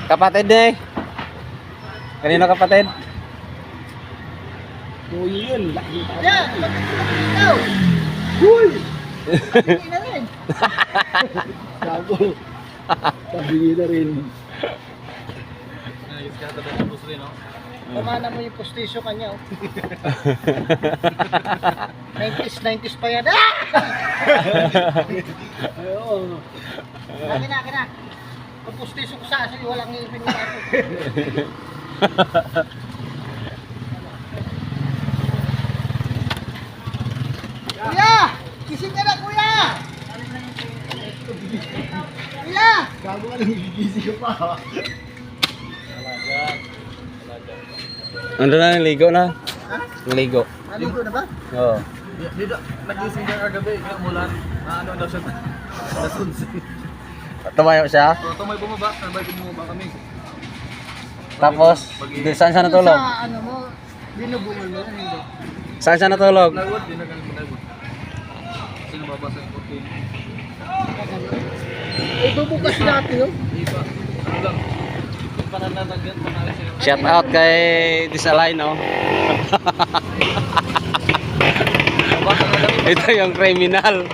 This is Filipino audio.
Kapatid eh. Kanino kapatid? Uy, yun. Laki pa. Yeah, ikaw. Uy! Hindi na rin. Sabo. Pabili na rin. Ayos ka ito ng bus rin, no? Pamana mo yung postisyo kanya. Oh. 90s pa yan. Ah! Ay, oo. Akin na. Ang postisyo ko sa asin, walang ngipin mo ako. Kuya! Kising ka na, kuya! Kuya! Gago ka lang, gigising ka pa. Ano na, ligo na. Ligo. Naligo na ba? Oo. Dito, nagising ka kagabi, umulan. Ano daw siya? Nasunsin. Tumayo siya. So, may bumaba, sabay bumaba kami. Tapos, saan siya natulog? Sa ano mo, binubungan mo yan, hindi. Saan siya natulog? Plywood, di na kami plywood. Kasi nababasa yung kurtin. Bubukas natin yun. Iba, ano lang. Yung pananalagyan, panalis sila. Shout out kay Disalign, no? Nabasa na kami. Ito yung criminal.